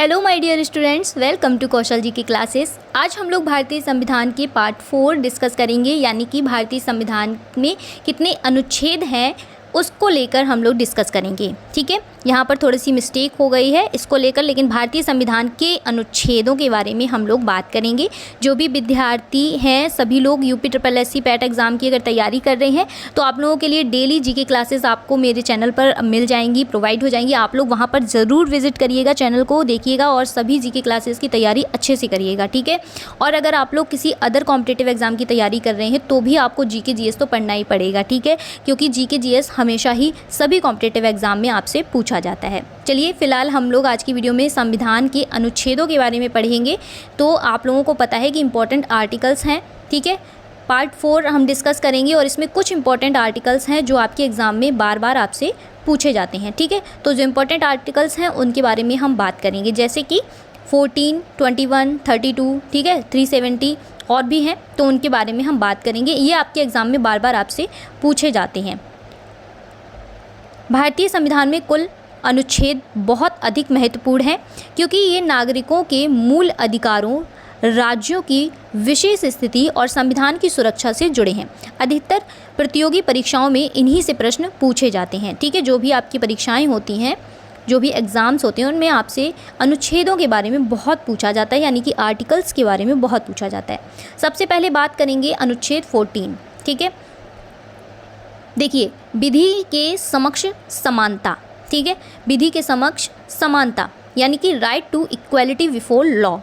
Hello my dear students, welcome to Kaushal ji की classes. आज हम लोग भारतीय संविधान के पार्ट 4 डिस्कस करेंगे, यानी कि भारतीय संविधान में कितने अनुच्छेद हैं उसको लेकर हम लोग डिस्कस करेंगे। ठीक है, यहाँ पर थोड़ी सी मिस्टेक हो गई है इसको लेकर, लेकिन भारतीय संविधान के अनुच्छेदों के बारे में हम लोग बात करेंगे। जो भी विद्यार्थी हैं सभी लोग UPSSC पैट एग्ज़ाम की अगर तैयारी कर रहे हैं तो आप लोगों के लिए डेली जीके क्लासेस आपको मेरे चैनल पर मिल जाएंगी, प्रोवाइड हो जाएंगी। आप लोग वहाँ पर ज़रूर विजिट करिएगा, चैनल को देखिएगा और सभी जीके क्लासेस की तैयारी अच्छे से करिएगा। ठीक है, और अगर आप लोग किसी अदर कॉम्पिटिटिव एग्जाम की तैयारी कर रहे हैं तो भी आपको जीके जीएस तो पढ़ना ही पड़ेगा। ठीक है, क्योंकि जीके जीएस हमेशा ही सभी कॉम्पिटिटिव एग्जाम में आपसे पूछा जाता है। चलिए फिलहाल हम लोग आज की वीडियो में संविधान के अनुच्छेदों के बारे में पढ़ेंगे। तो आप लोगों को पता है कि इंपॉर्टेंट आर्टिकल्स हैं। ठीक है, पार्ट 4 हम डिस्कस करेंगे और इसमें कुछ इंपॉर्टेंट आर्टिकल्स हैं जो आपके एग्ज़ाम में बार बार आपसे पूछे जाते हैं। ठीक है, तो जो इंपॉर्टेंट आर्टिकल्स हैं उनके बारे में हम बात करेंगे, जैसे कि 14, 21, 32, ठीक है, 370 और भी हैं, तो उनके बारे में हम बात करेंगे। ये आपके एग्ज़ाम में बार बार आपसे पूछे जाते हैं। भारतीय संविधान में कुल अनुच्छेद बहुत अधिक महत्वपूर्ण हैं, क्योंकि ये नागरिकों के मूल अधिकारों, राज्यों की विशेष स्थिति और संविधान की सुरक्षा से जुड़े हैं। अधिकतर प्रतियोगी परीक्षाओं में इन्हीं से प्रश्न पूछे जाते हैं। ठीक है, जो भी आपकी परीक्षाएं होती हैं, जो भी एग्ज़ाम्स होते हैं, उनमें आपसे अनुच्छेदों के बारे में बहुत पूछा जाता है, यानी कि आर्टिकल्स के बारे में बहुत पूछा जाता है। सबसे पहले बात करेंगे अनुच्छेद 14। ठीक है, देखिए, विधि के समक्ष समानता। ठीक है, विधि के समक्ष समानता यानी कि right to equality before law.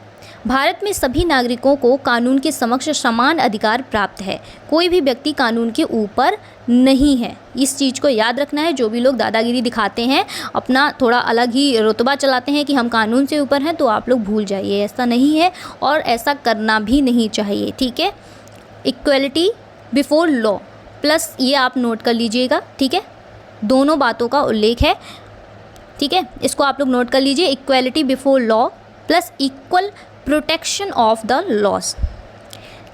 Bharat में सभी नागरिकों को कानून के समक्ष समान अधिकार प्राप्त है। कोई भी व्यक्ति कानून के ऊपर नहीं है। इस चीज़ को याद रखना है। जो भी लोग दादागिरी दिखाते हैं, अपना थोड़ा अलग ही रुतबा चलाते हैं कि हम कानून से ऊपर हैं, तो आप लोग भूल जाइए, ऐसा नहीं है और ऐसा करना भी नहीं चाहिए। ठीक है, इक्वलिटी बिफोर लॉ प्लस ये आप नोट कर लीजिएगा। ठीक है, दोनों बातों का उल्लेख है। ठीक है, इसको आप लोग नोट कर लीजिए, equality before law plus equal protection of the laws.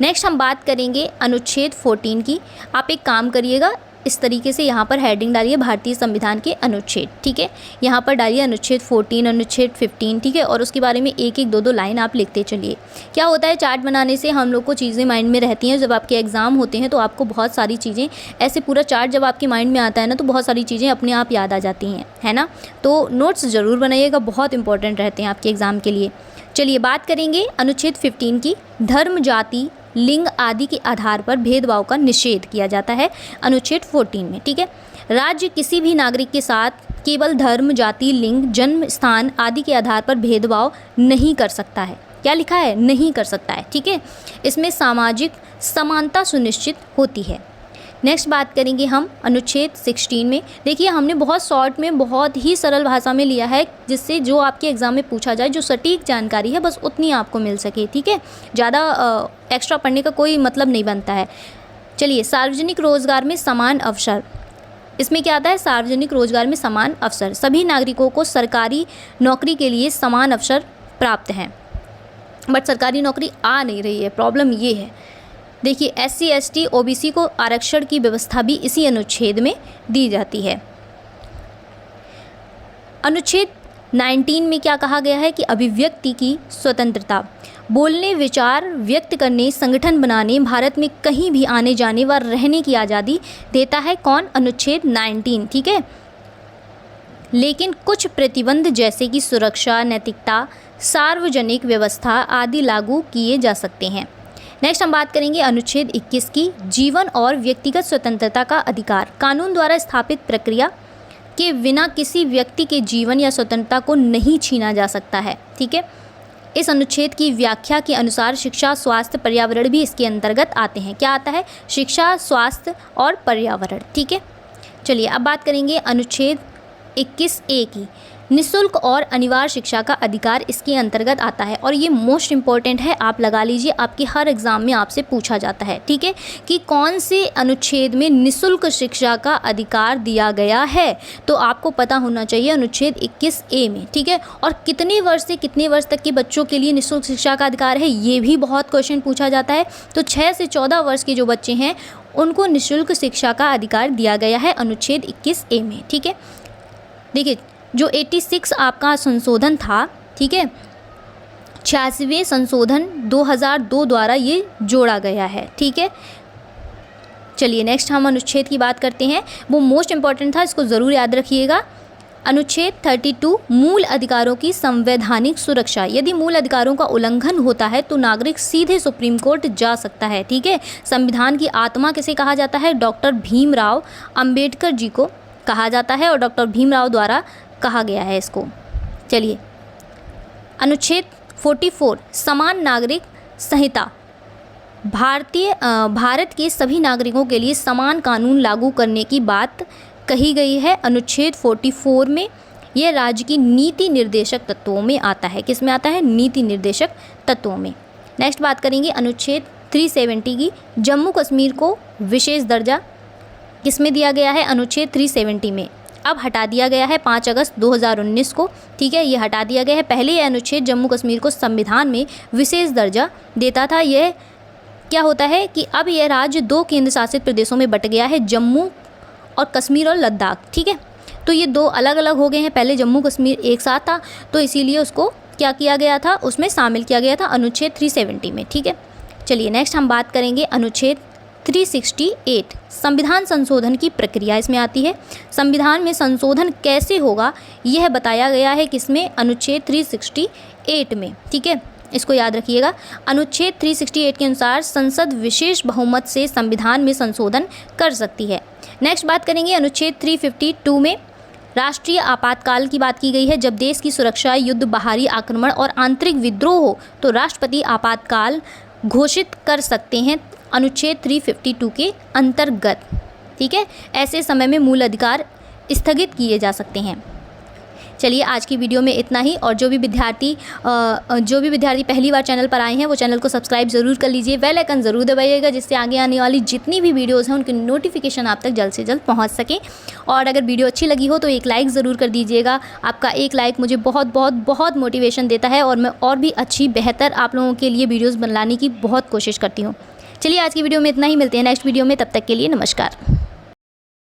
Next हम बात करेंगे अनुच्छेद 14 की। आप एक काम करिएगा, इस तरीके से यहाँ पर हेडिंग डालिए भारतीय संविधान के अनुच्छेद। ठीक है, यहाँ पर डालिए अनुच्छेद 14, अनुच्छेद 15। ठीक है, और उसके बारे में एक एक दो लाइन आप लिखते चलिए। क्या होता है, चार्ट बनाने से हम लोग को चीज़ें माइंड में रहती हैं। जब आपके एग्ज़ाम होते हैं तो आपको बहुत सारी चीज़ें, ऐसे पूरा चार्ट जब आपके माइंड में आता है ना, तो बहुत सारी चीज़ें अपने आप याद आ जाती हैं, है ना। तो नोट्स ज़रूर बनाइएगा, बहुत इंपॉर्टेंट रहते हैं आपके एग्ज़ाम के लिए। चलिए बात करेंगे अनुच्छेद 15 की। धर्म, जाति, लिंग आदि के आधार पर भेदभाव का निषेध किया जाता है अनुच्छेद 14 में। ठीक है, राज्य किसी भी नागरिक के साथ केवल धर्म, जाति, लिंग, जन्म स्थान आदि के आधार पर भेदभाव नहीं कर सकता है। क्या लिखा है? नहीं कर सकता है। ठीक है, इसमें सामाजिक समानता सुनिश्चित होती है। नेक्स्ट बात करेंगे हम अनुच्छेद 16 में। देखिए, हमने बहुत शॉर्ट में, बहुत ही सरल भाषा में लिया है, जिससे जो आपके एग्ज़ाम में पूछा जाए, जो सटीक जानकारी है, बस उतनी आपको मिल सके। ठीक है, ज़्यादा एक्स्ट्रा पढ़ने का कोई मतलब नहीं बनता है। चलिए, सार्वजनिक रोजगार में समान अवसर। इसमें क्या आता है? सार्वजनिक रोजगार में समान अवसर। सभी नागरिकों को सरकारी नौकरी के लिए समान अवसर प्राप्त हैं, बट सरकारी नौकरी आ नहीं रही है, प्रॉब्लम ये है। देखिए, SC, ST, OBC को आरक्षण की व्यवस्था भी इसी अनुच्छेद में दी जाती है। अनुच्छेद 19 में क्या कहा गया है कि अभिव्यक्ति की स्वतंत्रता, बोलने, विचार व्यक्त करने, संगठन बनाने, भारत में कहीं भी आने जाने व रहने की आज़ादी देता है। कौन? अनुच्छेद 19। ठीक है, लेकिन कुछ प्रतिबंध जैसे कि सुरक्षा, नैतिकता, सार्वजनिक व्यवस्था आदि लागू किए जा सकते हैं। नेक्स्ट हम बात करेंगे अनुच्छेद 21 की। जीवन और व्यक्तिगत स्वतंत्रता का अधिकार। कानून द्वारा स्थापित प्रक्रिया के बिना किसी व्यक्ति के जीवन या स्वतंत्रता को नहीं छीना जा सकता है। ठीक है, इस अनुच्छेद की व्याख्या के अनुसार शिक्षा, स्वास्थ्य, पर्यावरण भी इसके अंतर्गत आते हैं। क्या आता है? शिक्षा, स्वास्थ्य और पर्यावरण। ठीक है, चलिए अब बात करेंगे अनुच्छेद 21A की। निःशुल्क और अनिवार्य शिक्षा का अधिकार इसके अंतर्गत आता है, और ये मोस्ट इम्पॉर्टेंट है, आप लगा लीजिए, आपके हर एग्ज़ाम में आपसे पूछा जाता है। ठीक है, कि कौन से अनुच्छेद में निःशुल्क शिक्षा का अधिकार दिया गया है, तो आपको पता होना चाहिए अनुच्छेद 21A में। ठीक है, और कितने वर्ष से कितने वर्ष तक के बच्चों के लिए निःशुल्क शिक्षा का अधिकार है, ये भी बहुत क्वेश्चन पूछा जाता है। तो 6 से 14 वर्ष के जो बच्चे हैं उनको निःशुल्क शिक्षा का अधिकार दिया गया है अनुच्छेद 21A में। ठीक है, देखिए, जो 86 आपका संशोधन था ठीक है। 86वें संशोधन 2002 द्वारा ये जोड़ा गया है, ठीक है। चलिए नेक्स्ट हम अनुच्छेद की बात करते हैं, वो मोस्ट इम्पॉर्टेंट था, इसको ज़रूर याद रखिएगा। अनुच्छेद 32 मूल अधिकारों की संवैधानिक सुरक्षा। यदि मूल अधिकारों का उल्लंघन होता है तो नागरिक सीधे सुप्रीम कोर्ट जा सकता है, ठीक है। संविधान की आत्मा किसे कहा जाता है? डॉक्टर भीमराव अंबेडकर जी को कहा जाता है और डॉक्टर भीमराव द्वारा कहा गया है इसको। चलिए अनुच्छेद 44 समान नागरिक संहिता। भारत के सभी नागरिकों के लिए समान कानून लागू करने की बात कही गई है अनुच्छेद 44 में। यह राज्य की नीति निर्देशक तत्वों में आता है। किस में आता है? नीति निर्देशक तत्वों में। नेक्स्ट बात करेंगे अनुच्छेद 370 की। जम्मू कश्मीर को विशेष दर्जा किस में दिया गया है? अनुच्छेद 370 में। अब हटा दिया गया है 5 अगस्त 2019 को, ठीक है, ये हटा दिया गया है। पहले यह अनुच्छेद जम्मू कश्मीर को संविधान में विशेष दर्जा देता था। यह क्या होता है कि अब यह राज्य 2 केंद्र शासित प्रदेशों में बट गया है, जम्मू और कश्मीर और लद्दाख, ठीक है। तो ये 2 अलग अलग हो गए हैं। पहले जम्मू कश्मीर एक साथ था तो इसीलिए उसको क्या किया गया था? उसमें शामिल किया गया था अनुच्छेद 370 में, ठीक है। चलिए नेक्स्ट हम बात करेंगे अनुच्छेद 368 संविधान संशोधन की प्रक्रिया इसमें आती है। संविधान में संशोधन कैसे होगा यह बताया गया है किसमें? अनुच्छेद 368 में, ठीक है, इसको याद रखिएगा। अनुच्छेद 368 के अनुसार संसद विशेष बहुमत से संविधान में संशोधन कर सकती है। नेक्स्ट बात करेंगे अनुच्छेद 352 में राष्ट्रीय आपातकाल की बात की गई है। जब देश की सुरक्षा, युद्ध, बाहरी आक्रमण और आंतरिक विद्रोह हो तो राष्ट्रपति आपातकाल घोषित कर सकते हैं अनुच्छेद 352 के अंतर्गत, ठीक है। ऐसे समय में मूल अधिकार स्थगित किए जा सकते हैं। चलिए आज की वीडियो में इतना ही। और जो भी विद्यार्थी पहली बार चैनल पर आए हैं वो चैनल को सब्सक्राइब ज़रूर कर लीजिए, बेल आइकन ज़रूर दबाइएगा जिससे आगे आने वाली जितनी भी वीडियोज़ हैं उनकी नोटिफिकेशन आप तक जल्द से जल्द पहुंच सके। और अगर वीडियो अच्छी लगी हो तो एक लाइक ज़रूर कर दीजिएगा। आपका एक लाइक मुझे बहुत बहुत बहुत मोटिवेशन देता है और मैं और भी अच्छी बेहतर आप लोगों के लिए वीडियोज़ बनाने की बहुत कोशिश करती हूँ। चलिए आज की वीडियो में इतना ही, मिलते हैं नेक्स्ट वीडियो में, तब तक के लिए नमस्कार।